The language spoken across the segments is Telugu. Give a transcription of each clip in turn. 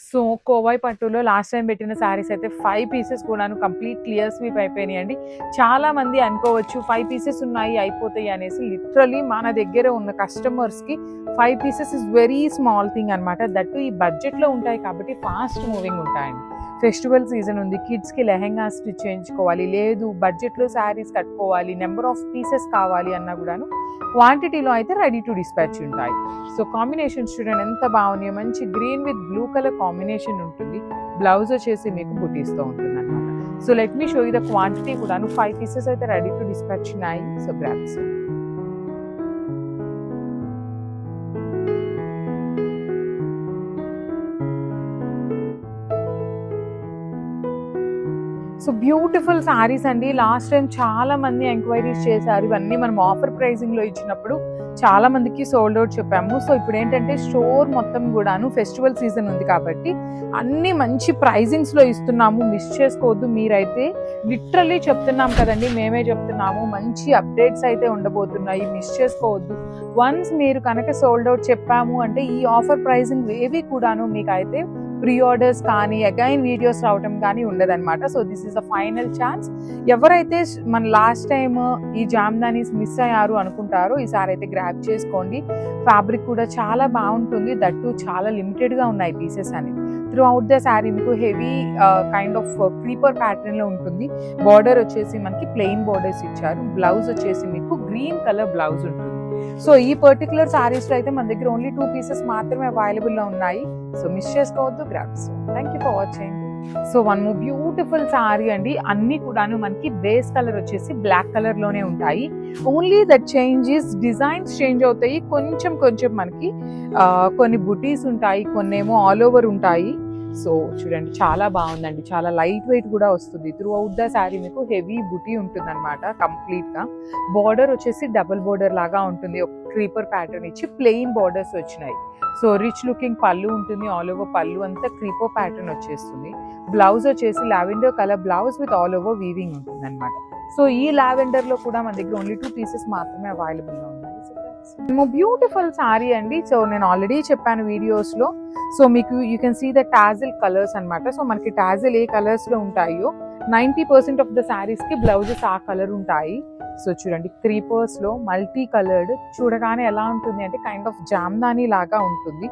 సో కోవై పట్టులో లాస్ట్ టైం పెట్టిన శారీస్ అయితే 5 పీసెస్ కూడాను కంప్లీట్ క్లియర్ స్వీప్ అయిపోయినాయండి. చాలా మంది అనుకోవచ్చు 5 పీసెస్ ఉన్నాయి అయిపోతాయి అనేసి. లిటరలీ మన దగ్గర ఉన్న కస్టమర్స్కి 5 pieces is very small thing అనమాట. దట్టు ఈ బడ్జెట్లో ఉంటాయి కాబట్టి ఫాస్ట్ మూవింగ్ ఉంటాయండి. ఫెస్టివల్ సీజన్ ఉంది, కిడ్స్కి లెహెంగా స్టిచ్ చేయించుకోవాలి, లేదు బడ్జెట్లో శారీస్ కట్టుకోవాలి, నెంబర్ ఆఫ్ పీసెస్ కావాలి అన్నా కూడాను క్వాంటిటీలో అయితే రెడీ టు డిస్పాచ్ ఉంటాయి. సో కాంబినేషన్ చూడండి ఎంత బాగున్నాయో, మంచి green with blue colour combination ఉంటుంది. బ్లౌజ్ వచ్చేసి మీకు బుటీస్తో ఉంటుంది అనమాట. So let me show you the quantity కూడాను. 5 పీసెస్ అయితే రెడీ టు డిస్పాచ్ ఉన్నాయి. So grabs. So beautiful saris అండి. లాస్ట్ టైం చాలా మంది ఎంక్వైరీస్ చేశారు. ఇవన్నీ మనం ఆఫర్ ప్రైజింగ్లో ఇచ్చినప్పుడు చాలా మందికి సోల్డ్ అవుట్ చెప్పాము. సో ఇప్పుడు ఏంటంటే స్టోర్ మొత్తం కూడాను ఫెస్టివల్ సీజన్ ఉంది కాబట్టి అన్ని మంచి ప్రైజింగ్స్లో ఇస్తున్నాము. మిస్ చేసుకోవద్దు. మీరైతే లిటరల్లీ చెప్తున్నాం కదండి, మేమే చెప్తున్నాము. మంచి అప్డేట్స్ అయితే ఉండబోతున్నాయి, మిస్ చేసుకోవద్దు. వన్స్ మీరు కనుక సోల్డ్ అవుట్ చెప్పాము అంటే ఈ ఆఫర్ ప్రైజింగ్ ఏవి కూడాను మీకు అయితే ప్రీ ఆర్డర్స్ కానీ అగైన్ వీడియోస్ రావటం కానీ ఉండదన్నమాట. So this is the final chance. ఎవరైతే మన లాస్ట్ టైం ఈ జామ్దానీస్ మిస్ అయ్యారు అనుకుంటారో ఈసారి అయితే గ్రాబ్ చేసుకోండి. ఫ్యాబ్రిక్ కూడా చాలా బాగుంటుంది. దట్టు చాలా లిమిటెడ్గా ఉన్నాయి పీసెస్ అనేది. త్రూ అవుట్ ద శారీ మీకు హెవీ కైండ్ ఆఫ్ క్రీపర్ ప్యాటర్న్లో ఉంటుంది. బార్డర్ వచ్చేసి మనకి ప్లెయిన్ బార్డర్స్ ఇచ్చారు. బ్లౌజ్ వచ్చేసి మీకు గ్రీన్ కలర్ బ్లౌజ్ ఉంటుంది. సో ఈ పర్టికులర్ శారీస్లో అయితే మన దగ్గర ఓన్లీ 2 పీసెస్ మాత్రమే అవైలబుల్లో ఉన్నాయి. సో మిస్ చేసుకోవద్దు, grabs. Thank you for watching. So one more beautiful sari అండి. అన్ని కూడాను మనకి బేస్ కలర్ వచ్చేసి బ్లాక్ కలర్ లోనే ఉంటాయి. Only that changes designs change అవుతాయి. కొంచెం కొంచెం మనకి కొన్ని బుటీస్ ఉంటాయి, కొన్ని ఏమో ఆల్ ఓవర్ ఉంటాయి. సో చూడండి చాలా బాగుందండి. చాలా లైట్ వెయిట్ కూడా వస్తుంది. త్రూ అవుట్ ద శారీ మీకు హెవీ బుటీ ఉంటుంది అనమాట. కంప్లీట్గా బార్డర్ వచ్చేసి డబుల్ బార్డర్ లాగా ఉంటుంది. ఒక క్రీపర్ ప్యాటర్న్ ఇచ్చి ప్లెయిన్ బార్డర్స్ వచ్చినాయి. సో రిచ్ లుకింగ్ పళ్ళు ఉంటుంది. ఆల్ ఓవర్ పళ్ళు అంతా క్రీపర్ ప్యాటర్న్ వచ్చేస్తుంది. బ్లౌజ్ వచ్చేసి lavender colour blouse with all over weaving ఉంటుంది అనమాట. సో ఈ లావెండర్లో కూడా మన దగ్గర ఓన్లీ 2 పీసెస్ మాత్రమే అవైలబుల్గా ఉన్నాయి. బ్యూటిఫుల్ శారీ అండి. సో నేను ఆల్రెడీ చెప్పాను వీడియోస్లో. సో మీకు you can see the tassel colours అనమాట. సో మనకి టాజిల్ ఏ కలర్స్లో ఉంటాయో 90% ఆఫ్ ద శారీస్కి బ్లౌజెస్ ఆ కలర్ ఉంటాయి. సో చూడండి క్రీపర్స్లో మల్టీ కలర్డ్, చూడగానే ఎలా ఉంటుంది అంటే కైండ్ ఆఫ్ జామ్దానీ లాగా ఉంటుంది.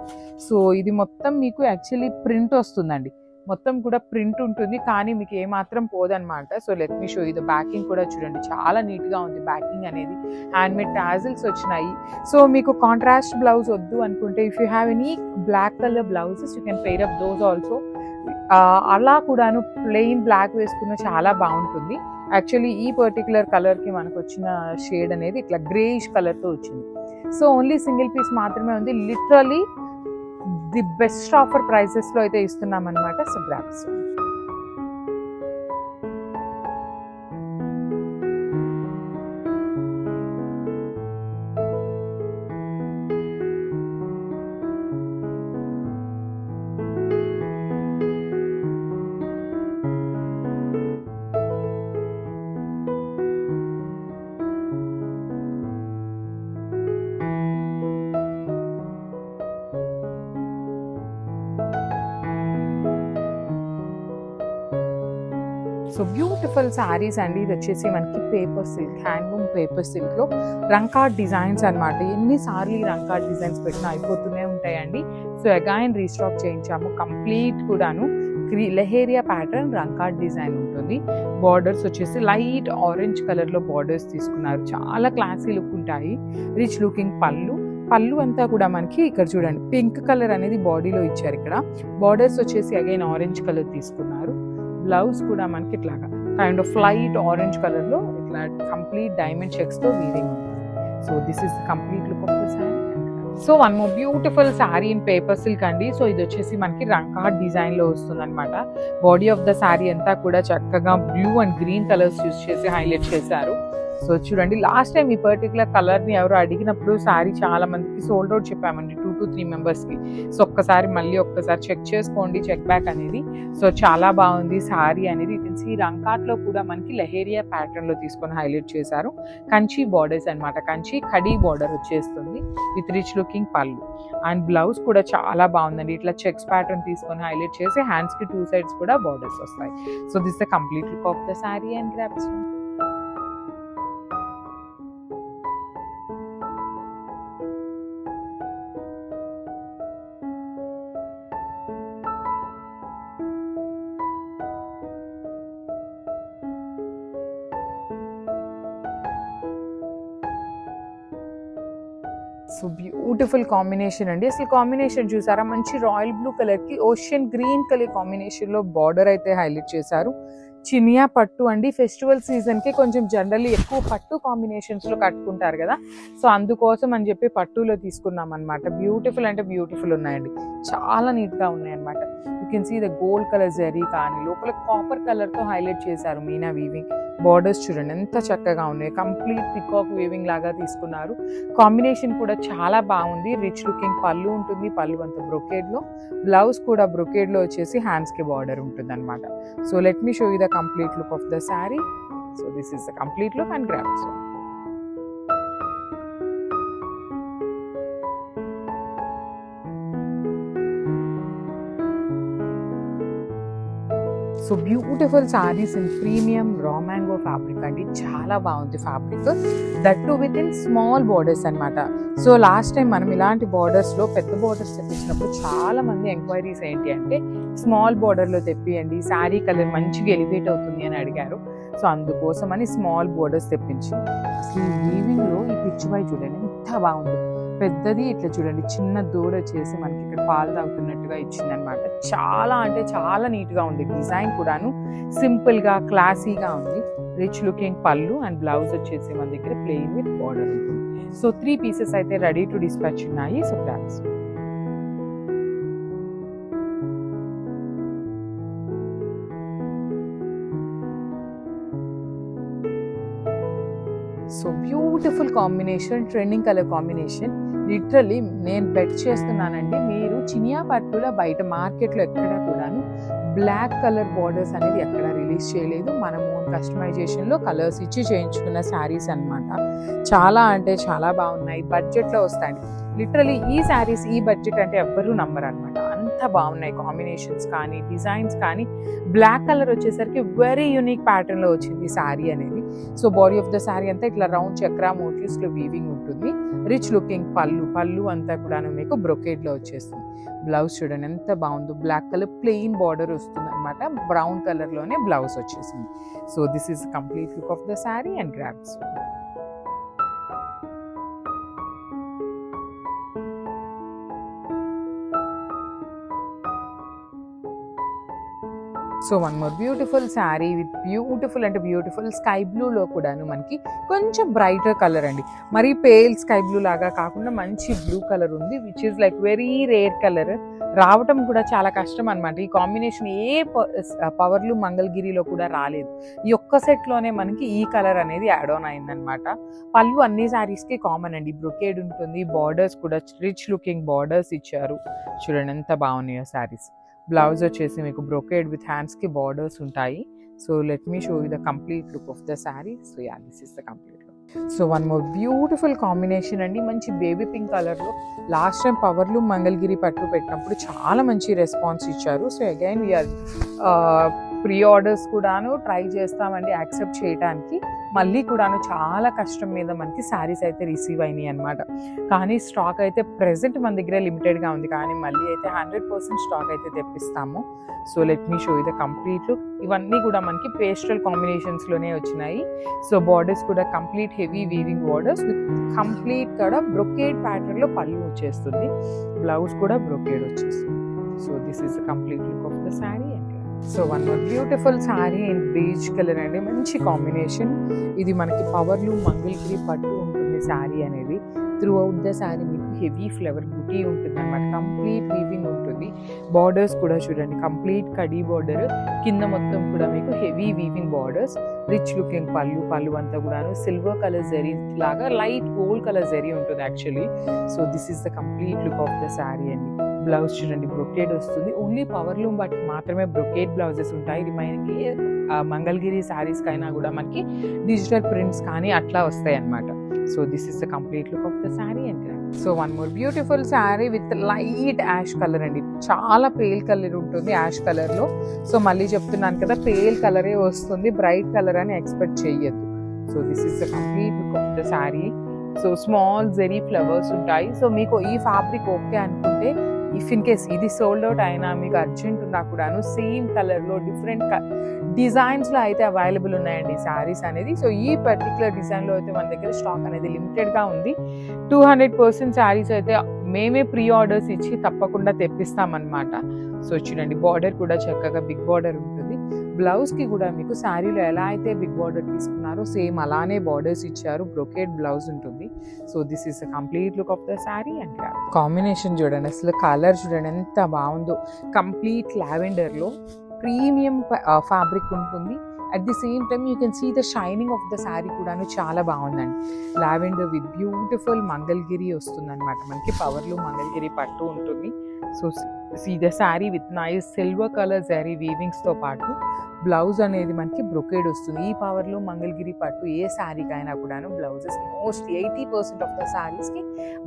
సో ఇది మొత్తం మీకు యాక్చువల్లీ ప్రింట్ వస్తుందండి. మొత్తం కూడా ప్రింట్ ఉంటుంది కానీ మీకు ఏమాత్రం పోదనమాట. సో లెట్ మీ షో ఇది బ్యాకింగ్ కూడా చూడండి చాలా నీట్గా ఉంది. బ్యాకింగ్ అనేది హ్యాండ్మేడ్ టాజిల్స్ వచ్చినాయి. సో మీకు కాంట్రాస్ట్ బ్లౌజ్ వద్దు అనుకుంటే if you have any black colour blouses you can pair up those also. అలా కూడాను ప్లెయిన్ బ్లాక్ వేసుకున్న చాలా బాగుంటుంది. యాక్చువల్లీ ఈ పర్టికులర్ కలర్కి మనకు వచ్చిన షేడ్ అనేది ఇట్లా గ్రేయిష్ కలర్తో వచ్చింది. సో ఓన్లీ సింగిల్ పీస్ మాత్రమే ఉంది. లిటరలీ ది బెస్ట్ ఆఫర్ ప్రైసెస్లో అయితే ఇస్తున్నాం అనమాట. So grabs. So beautiful saris అండి. ఇది వచ్చేసి మనకి పేపర్ సిల్క్, హ్యాండ్లూమ్ పేపర్ సిల్క్లో రంకార్డ్ డిజైన్స్ అనమాట. ఎన్నిసార్లు ఈ రంకార్డ్ డిజైన్స్ పెట్టినా అయిపోతూనే ఉంటాయండి. సో అగైన్ రీస్టాక్ చేయించాము. కంప్లీట్ కూడాను లెహేరియా ప్యాటర్న్ రంకార్డ్ డిజైన్ ఉంటుంది. బార్డర్స్ వచ్చేసి లైట్ ఆరెంజ్ కలర్లో బార్డర్స్ తీసుకున్నారు. చాలా క్లాసీ లుక్ ఉంటాయి. రిచ్ లుకింగ్ పళ్ళు అంతా కూడా మనకి ఇక్కడ చూడండి పింక్ కలర్ అనేది బాడీలో ఇచ్చారు. ఇక్కడ బార్డర్స్ వచ్చేసి అగైన్ ఆరెంజ్ కలర్ తీసుకున్నారు. బ్లౌజ్ కూడా మనకి ఇట్లాగా కైండ్ ఆఫ్ లైట్ ఆరెంజ్ కలర్లో ఇట్లా కంప్లీట్ డైమండ్ చెక్స్తో వీవింగ్ ఉంటుంది. So this is complete look of the sari. So one more beautiful sari in paper silk అండి. సో ఇది వచ్చేసి మనకి రంకార్డ్ డిజైన్లో వస్తుంది అనమాట. బాడీ ఆఫ్ ద శారీ అంతా కూడా చక్కగా blue and green colours use చేసి హైలైట్ చేశారు. సో చూడండి, లాస్ట్ టైం ఈ పర్టికులర్ కలర్ని ఎవరు అడిగినప్పుడు శారీ చాలా మందికి సోల్డ్ అవుట్ చెప్పామండి, 2 to 3 మెంబర్స్కి. సో ఒక్కసారి చెక్ చేసుకోండి, చెక్ బ్యాక్ అనేది. సో చాలా బాగుంది శారీ అనేది. యూ కెన్ సీ రంకాట్లో కూడా మనకి లెహేరియా ప్యాటర్న్లో తీసుకొని హైలైట్ చేశారు. కంచి బార్డర్స్ అనమాట, కంచి కడీ బార్డర్ వచ్చేస్తుంది విత్ రిచ్ లుకింగ్ పళ్ళు. అండ్ బ్లౌజ్ కూడా చాలా బాగుందండి, ఇట్లా చెక్స్ ప్యాటర్న్ తీసుకొని హైలైట్ చేసి హ్యాండ్స్కి 2 sides కూడా బార్డర్స్ వస్తాయి. So this the complete look of the sari and grasp. So beautiful combination అండి. అసలు కాంబినేషన్ చూసారా, మంచి రాయల్ బ్లూ కలర్కి ఓషియన్ గ్రీన్ కలర్ కాంబినేషన్లో బార్డర్ అయితే హైలైట్ చేశారు. చినియా పట్టు అండి. ఫెస్టివల్ సీజన్కి కొంచెం జనరల్లీ ఎక్కువ పట్టు కాంబినేషన్స్లో కట్టుకుంటారు కదా, సో అందుకోసం అని చెప్పి పట్టులో తీసుకున్నాం అనమాట. బ్యూటిఫుల్ అంటే బ్యూటిఫుల్ ఉన్నాయండి, చాలా నీట్గా ఉన్నాయన్నమాట. You can see the gold colour zari కానీ లోపల కాపర్ కలర్తో హైలైట్ చేశారు మీనా వీవింగ్. బార్డర్స్ చూడండి ఎంత చక్కగా ఉన్నాయి, కంప్లీట్ పికాక్ వీవింగ్ లాగా తీసుకున్నారు. కాంబినేషన్ కూడా చాలా బాగుంది. రిచ్ లుకింగ్ పళ్ళు ఉంటుంది, పళ్ళు అంతా బ్రొకేడ్లో, బ్లౌజ్ కూడా బ్రొకేడ్లో వచ్చేసి హ్యాండ్స్కి బార్డర్ ఉంటుంది అనమాట. So let me show you the complete look of the sari. So this is the complete look and grasp. So beautiful saris in premium raw mango fabric అండి, చాలా బాగుంది fabric, that to with in small borders అనమాట. సో లాస్ట్ టైం మనం ఇలాంటి బార్డర్స్లో పెద్ద బార్డర్స్ తెప్పించినప్పుడు చాలా మంది ఎంక్వైరీస్ ఏంటి అంటే స్మాల్ బార్డర్లో తెప్పియండి, శారీ కలర్ మంచిగా ఎలివేట్ అవుతుంది అని అడిగారు. సో అందుకోసం అని స్మాల్ బార్డర్స్ తెప్పించింది. అసలు ఈ వీవింగ్లో ఈ పిచ్ బై చూడండి ఎంత బాగుంది, పెద్దది ఇట్లా చూడండి చిన్న దూడ వచ్చేసి మనకి ఇక్కడ పాలు తాగుతున్నట్టుగా ఇచ్చింది అనమాట. చాలా అంటే చాలా నీట్గా ఉంది, డిజైన్ కూడాను సింపుల్గా క్లాసీగా ఉంది. రిచ్ లుకింగ్ పళ్ళు అండ్ బ్లౌజ్ వచ్చేసి మన దగ్గర ప్లెయిన్ విత్ బార్డర్ ఉంటుంది. సో 3 pieces అయితే రెడీ టు డిస్పాచ్ ఉన్నాయి. So grasp. So beautiful combination, trending colour combination. Literally నేను బెట్ చేస్తున్నానండి, మీరు చినియా పట్టులో బయట మార్కెట్లో ఎక్కడ కూడాను బ్లాక్ కలర్ బార్డర్స్ అనేది ఎక్కడ రిలీజ్ చేయలేదు. మనం ఓన్ కస్టమైజేషన్లో కలర్స్ ఇచ్చి చేయించుకున్న శారీస్ అనమాట. చాలా అంటే చాలా బాగున్నాయి, బడ్జెట్లో వస్తాయండి. లిటరలీ ఈ శారీస్ ఈ బడ్జెట్ అంటే ఎవ్వరూ నమ్మరు అనమాట, అంత బాగున్నాయి కాంబినేషన్స్ కానీ డిజైన్స్ కానీ. బ్లాక్ కలర్ వచ్చేసరికి వెరీ యూనిక్ ప్యాటర్న్లో వచ్చింది శారీ అనేది. So body of the sari అంతా ఇట్లా రౌండ్ చక్రా మోటివ్స్లో వీవింగ్ ఉంటుంది. రిచ్ లుకింగ్ పళ్ళు అంతా కూడా మీకు బ్రొకేడ్లో వచ్చేస్తుంది. బ్లౌజ్ చూడండి ఎంత బాగుందో, బ్లాక్ కలర్ ప్లెయిన్ బార్డర్ వస్తుంది అనమాట, బ్రౌన్ కలర్లోనే బ్లౌజ్ వచ్చేసింది. So this is complete look of the sari and grasp. So one more beautiful sari with beautiful అంటే బ్యూటిఫుల్ స్కై బ్లూలో కూడాను మనకి కొంచెం బ్రైటర్ కలర్ అండి, మరీ పేల్ స్కై బ్లూ లాగా కాకుండా మంచి బ్లూ కలర్ ఉంది, which is like very rare colour. రావటం కూడా చాలా కష్టం అనమాట. ఈ కాంబినేషన్ ఏ పవర్లు మంగళగిరిలో కూడా రాలేదు. ఈ ఒక్క సెట్లోనే మనకి ఈ కలర్ అనేది యాడ్ ఆన్ అయిందనమాట. పళ్ళు అన్ని శారీస్కి కామన్ అండి, బ్రొకేడ్ ఉంటుంది, బార్డర్స్ కూడా రిచ్ లుకింగ్ బార్డర్స్ ఇచ్చారు. చూడండి ఎంత బాగున్నాయో శారీస్. బ్లౌజ్ వచ్చేసి మీకు బ్రొకేడ్ విత్ హ్యాండ్స్కి బార్డర్స్ ఉంటాయి. So let me show you the complete look of the sari. So ya this is the complete look. So one more beautiful combination అండి, మంచి బేబీ పింక్ కలర్లో. లాస్ట్ టైం పవర్లు మంగళగిరి పట్టు పెట్టినప్పుడు చాలా మంచి రెస్పాన్స్ ఇచ్చారు. So again we are pre orders కూడాను ట్రై చేస్తామండి యాక్సెప్ట్ చేయడానికి. మళ్ళీ కూడాను చాలా కష్టం మీద మనకి శారీస్ అయితే రిసీవ్ అయినాయి అనమాట. కానీ స్టాక్ అయితే ప్రెజెంట్ మన దగ్గర లిమిటెడ్గా ఉంది, కానీ మళ్ళీ అయితే 100% స్టాక్ అయితే తెప్పిస్తాము. So let me show you the complete look. ఇవన్నీ కూడా మనకి పేస్టల్ కాంబినేషన్స్లోనే వచ్చినాయి. సో బార్డర్స్ కూడా complete heavy weaving borders with complete కూడా బ్రొకేడ్ ప్యాటర్న్లో పళ్ళు వచ్చేస్తుంది, బ్లౌజ్ కూడా బ్రొకేడ్ వచ్చేస్తుంది. So this is the complete look of the sari. So one more beautiful sari in peach colour అండి, మంచి కాంబినేషన్. ఇది మనకి పవర్లు మంగళగిరి పట్టు ఉంటుంది శారీ అనేది. త్రూ అవుట్ ద శారీ మీకు హెవీ ఫ్లవర్ బుటీ ఉంటుంది అనమాట. కంప్లీట్ వీవింగ్ ఉంటుంది. బార్డర్స్ కూడా చూడండి, కంప్లీట్ కడీ బార్డర్, కింద మొత్తం కూడా మీకు heavy weaving borders, rich looking పళ్ళు అంతా కూడాను సిల్వర్ కలర్ జరీ లాగా లైట్ గోల్డ్ కలర్ జరీ ఉంటుంది actually. So this is the complete look of the sari అండి. బ్లౌజ్ చూడండి, బ్రొకేడ్ వస్తుంది. ఓన్లీ పవర్ లూమ్ బట్టి మాత్రమే బ్రొకేడ్ బ్లౌజెస్ ఉంటాయి. రిమైనింగ్ మంగళగిరి శారీస్ కైనా కూడా మనకి డిజిటల్ ప్రింట్స్ కానీ అట్లా వస్తాయి అన్నమాట. So this is the complete look of the sari and so one more beautiful sari with light ash colour అండి. చాలా పేల్ కలర్ ఉంటుంది యాష్ కలర్ లో. సో మళ్ళీ చెప్తున్నాను కదా, పేల్ కలరే వస్తుంది, బ్రైట్ కలర్ అని ఎక్స్పెక్ట్ చేయొద్దు. So this is the complete look of the sari. So small zari flowers ఉంటాయి. సో మీకు ఈ ఫ్యాబ్రిక్ ఓకే అనుకుంటే, ఇఫ్ ఇన్ కేస్ ఇది సోల్డ్ అవుట్ అయినా మీకు అర్జెంట్ ఉన్నా కూడాను సేమ్ కలర్లో డిఫరెంట్ డిజైన్స్లో అయితే అవైలబుల్ ఉన్నాయండి శారీస్ అనేది. సో ఈ పర్టికులర్ డిజైన్లో అయితే మన దగ్గర స్టాక్ అనేది లిమిటెడ్గా ఉంది. 200% శారీస్ అయితే మేమే ప్రీ ఆర్డర్స్ ఇచ్చి తప్పకుండా తెప్పిస్తామన్నమాట. సో చూడండి, బార్డర్ కూడా చక్కగా బిగ్ బార్డర్ ఉంటుంది. బ్లౌజ్కి కూడా మీకు శారీలో ఎలా అయితే బిగ్ బార్డర్ తీసుకున్నారో సేమ్ అలానే బార్డర్స్ ఇచ్చారు. బ్రొకేడ్ బ్లౌజ్ ఉంటుంది. So this is the complete look of the sari and combination చూడండి, అసలు కలర్ చూడండి ఎంత బాగుందో. కంప్లీట్ లావెండర్లో ప్రీమియం ఫ్యాబ్రిక్ ఉంటుంది. At the same time you can see the shining of the sari కూడాను చాలా బాగుందండి. లావెండర్ విత్ బ్యూటిఫుల్ మంగళగిరి వస్తుంది అనమాట. మనకి పవర్లో మంగళగిరి పట్టు ఉంటుంది. So see the sari with nice silver colour sari వీవింగ్స్తో పాటు బ్లౌజ్ అనేది మనకి బ్రొకేడ్ వస్తుంది. ఈ పవర్లో మంగళగిరి పట్టు ఏ శారీకైనా కూడాను బ్లౌజెస్ మోస్ట్ 80% ఆఫ్ ద శారీస్కి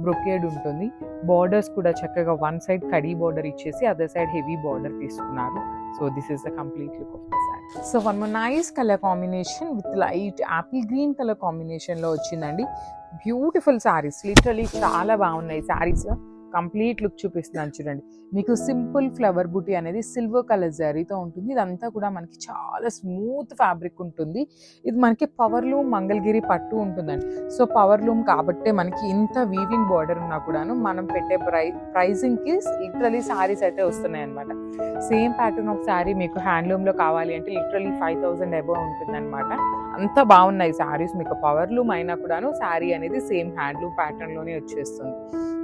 బ్రొకేడ్ ఉంటుంది. బార్డర్స్ కూడా చక్కగా వన్ సైడ్ కడీ బార్డర్ ఇచ్చేసి అదర్ సైడ్ హెవీ బార్డర్ తీసుకున్నారు. So this is the complete look of the sari. So one more nice colour combination with light Apple green colour కాంబినేషన్లో వచ్చిందండి. బ్యూటిఫుల్ శారీస్, లిటరలీ చాలా బాగున్నాయి శారీస్. కంప్లీట్ లుక్ చూపిస్తున్నాను చూడండి. మీకు సింపుల్ ఫ్లవర్ బూటీ అనేది సిల్వర్ కలర్ జరీతో ఉంటుంది. ఇదంతా కూడా మనకి చాలా స్మూత్ ఫ్యాబ్రిక్ ఉంటుంది. ఇది మనకి పవర్ లూమ్ మంగళగిరి పట్టు ఉంటుందండి. సో పవర్ లూమ్ కాబట్టే మనకి ఇంత వీవింగ్ బార్డర్ ఉన్నా కూడాను మనం పెట్టే ప్రైజింగ్కి లిటరలీ శారీస్ అయితే వస్తున్నాయి అనమాట. సేమ్ ప్యాటర్న్ ఆఫ్ శారీ మీకు హ్యాండ్లూమ్లో కావాలి అంటే లిటరలీ 5000 అబౌవ్ ఉంటుంది అనమాట. అంత బాగున్నాయి శారీస్. మీకు పవర్ లూమ్ అయినా కూడాను శారీ అనేది సేమ్ హ్యాండ్లూమ్ ప్యాటర్న్లోనే వచ్చేస్తుంది.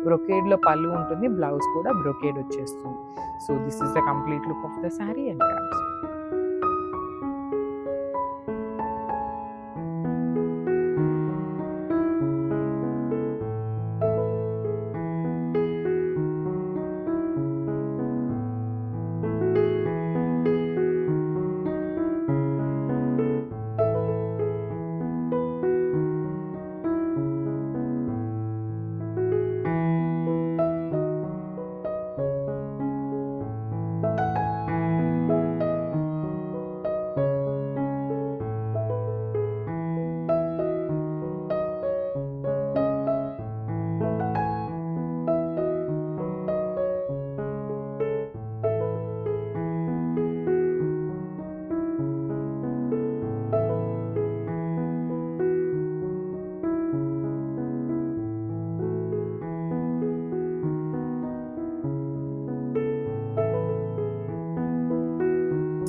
బ్రొకేడ్లో పళ్ళు ఉంటుంది, బ్లౌజ్ కూడా బ్రొకేడ్ వచ్చేస్తుంది. So this is the complete look of the sari and dress.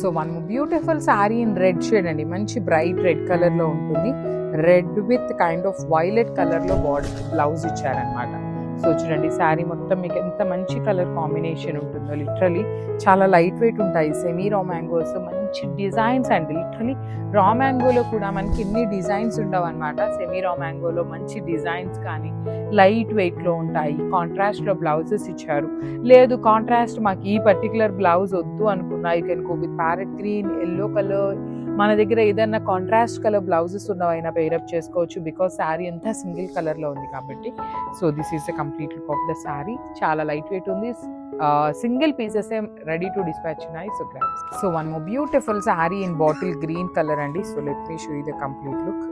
So one beautiful sari in red shade అండి. మంచి బ్రైట్ రెడ్ కలర్లో ఉంటుంది. Red with kind of violet కలర్లో బార్డర్ బ్లౌజ్ ఇచ్చారనమాట. సో చూడండి, శారీ మొత్తం మీకు ఎంత మంచి కలర్ కాంబినేషన్ ఉంటుందో. లిటరలీ చాలా లైట్ వెయిట్ ఉంటాయి. సెమీ రా మ్యాంగోస్, మంచి డిజైన్స్ అండి. లిటరలీ రా మ్యాంగోలో కూడా మనకి ఎన్ని డిజైన్స్ ఉండవు అనమాట. సెమీ రా మ్యాంగోలో మంచి డిజైన్స్ కానీ లైట్ వెయిట్లో ఉంటాయి. కాంట్రాస్ట్లో బ్లౌజెస్ ఇచ్చారు. లేదు కాంట్రాస్ట్ మాకు ఈ పర్టికులర్ బ్లౌజ్ వద్దు అనుకున్నా, you can go with parrot green, yellow colour. మన దగ్గర ఏదైనా కాంట్రాస్ట్ కలర్ బ్లౌజెస్ ఉన్నవైనా పేరప్ చేసుకోవచ్చు, బికాస్ శారీ అంతా సింగిల్ కలర్లో ఉంది కాబట్టి. So this is the complete look of the sari. చాలా లైట్ వెయిట్ ఉంది. Single pieces ready to dispatch ఉన్నాయి. So grab. So one more beautiful sari in bottle green colour అండి. So let me show you the complete look.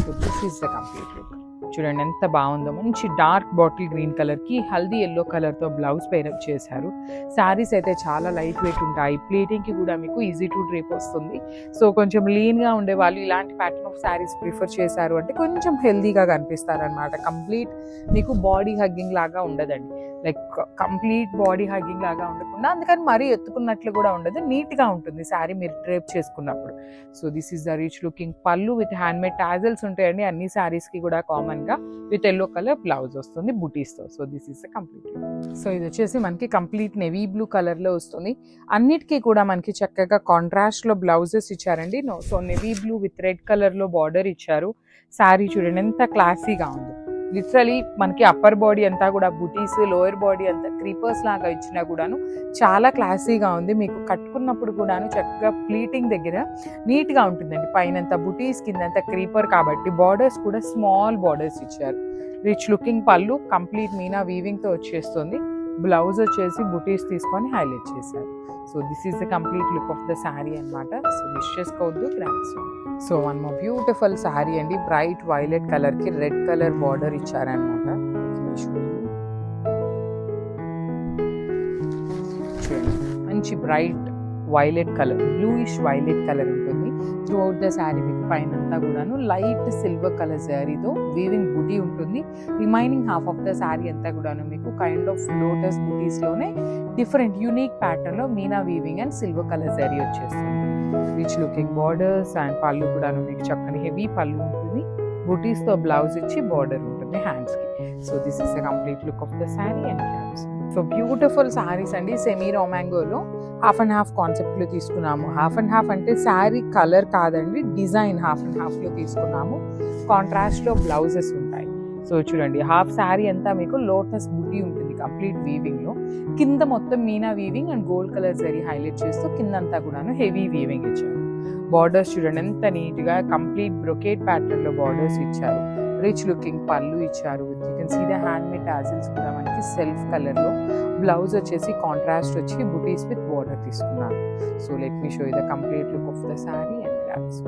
So this is the complete look. చూడండి ఎంత బాగుందో. మంచి డార్క్ బాటిల్ గ్రీన్ కలర్కి హల్దీ ఎల్లో కలర్తో బ్లౌజ్ పేరప్ చేశారు. శారీస్ అయితే చాలా లైట్ వెయిట్ ఉంటాయి. ప్లేటింగ్కి కూడా మీకు ఈజీ టు డ్రేప్ వస్తుంది. సో కొంచెం లీన్గా ఉండే వాళ్ళు ఇలాంటి ప్యాటర్న్ ఆఫ్ శారీస్ ప్రిఫర్ చేశారు అంటే కొంచెం హెల్దీగా కనిపిస్తారు అనమాట. కంప్లీట్ మీకు బాడీ హగ్గింగ్ లాగా ఉండదండి. లైక్ కంప్లీట్ బాడీ హగ్గింగ్ లాగా ఉండకుండా, అందుకని మరీ ఎత్తుకున్నట్లు కూడా ఉండదు. నీట్గా ఉంటుంది శారీ మీరు డ్రేప్ చేసుకున్నప్పుడు. So this is the rich looking పళ్ళు విత్ హ్యాండ్మేడ్ టాజల్స్ ఉంటాయండి అన్ని శారీస్కి కూడా కామన్గా. గా విత్ ఎల్లో కలర్ బ్లౌజ్ వస్తుంది బుటీస్తో. So this is the complete. సో ఇది వచ్చేసి మనకి కంప్లీట్ నెవీ బ్లూ కలర్లో వస్తుంది. అన్నిటికీ కూడా మనకి చక్కగా కాంట్రాస్ట్లో బ్లౌజెస్ ఇచ్చారండి. So navy blue with red కలర్లో బార్డర్ ఇచ్చారు. శారీ చూడండి ఎంత క్లాసీగా ఉంది. లిటరలీ మనకి అప్పర్ బాడీ అంతా కూడా బుటీస్, లోయర్ బాడీ అంతా క్రీపర్స్ లాగా ఇచ్చినా కూడాను చాలా క్లాసీగా ఉంది. మీకు కట్టుకున్నప్పుడు కూడాను చక్కగా ప్లీటింగ్ దగ్గర నీట్గా ఉంటుందండి. పైనంతా బుటీస్, కిందంతా క్రీపర్ కాబట్టి బార్డర్స్ కూడా స్మాల్ బార్డర్స్ ఇచ్చారు. రిచ్ లుకింగ్ పళ్ళు కంప్లీట్ మీనా వీవింగ్తో వచ్చేస్తుంది. బ్లౌజ్ వచ్చేసి బుటీస్ తీసుకొని హైలైట్ చేశారు. So this is the complete look of the sari అనమాట. సో మిస్ చేసుకోవద్దు grants. So one more beautiful sari అండి. బ్రైట్ వైలెట్ కలర్కి రెడ్ కలర్ బార్డర్ ఇచ్చారనమాట. మంచి bright violet colour, bluish violet colour ఉంటుంది త్రూ అవుట్ ద శారీ. మీకు పైనంతా కూడాను లైట్ సిల్వర్ కలర్ శారీతో వీవింగ్ బుటీ ఉంటుంది. Remaining half of the sari అంతా కూడాను మీకు కైండ్ ఆఫ్ లోటస్ బుటీస్లోనే డిఫరెంట్ యూనిక్ ప్యాటర్న్లో meena weaving and silver colour sari వచ్చేస్తుంది. రిచ్ లుకింగ్ బార్డర్స్ అండ్ పళ్ళు కూడాను మీకు చక్కని హెవీ పళ్ళు ఉంటుంది. బుటీస్తో బ్లౌజ్ ఇచ్చి బార్డర్ ఉంటుంది హ్యాండ్స్కి. So this is the complete look of the sari and caps. So beautiful saris అండి. సెమీ రామాంగోలో హాఫ్ అండ్ హాఫ్ కాన్సెప్ట్లో తీసుకున్నాము. హాఫ్ అండ్ హాఫ్ అంటే శారీ కలర్ కాదండి, డిజైన్ హాఫ్ అండ్ హాఫ్లో తీసుకున్నాము. కాంట్రాస్ట్లో బ్లౌజెస్ ఉంటాయి. సో చూడండి హాఫ్ శారీ అంతా మీకు లోటస్ బుటీ ఉంటుంది కంప్లీట్ వీవింగ్లో. కింద మొత్తం Meena weaving and gold colour zari highlight చేస్తూ కిందంతా కూడాను హెవీ వీవింగ్ ఇచ్చారు. బార్డర్స్ చూడండి ఎంత నీట్గా కంప్లీట్ బ్రొకేట్ ప్యాటర్న్లో బార్డర్స్ ఇచ్చారు. రిచ్ లుకింగ్ పళ్ళు ఇచ్చారు. You can see the hand made tassels కూడా మనకి సెల్ఫ్ కలర్లో. బ్లౌజ్ వచ్చేసి కాంట్రాస్ట్ వచ్చి బుటీస్ విత్ బార్డర్ తీసుకున్నారు. So let me show you the complete look of the sari and grasp.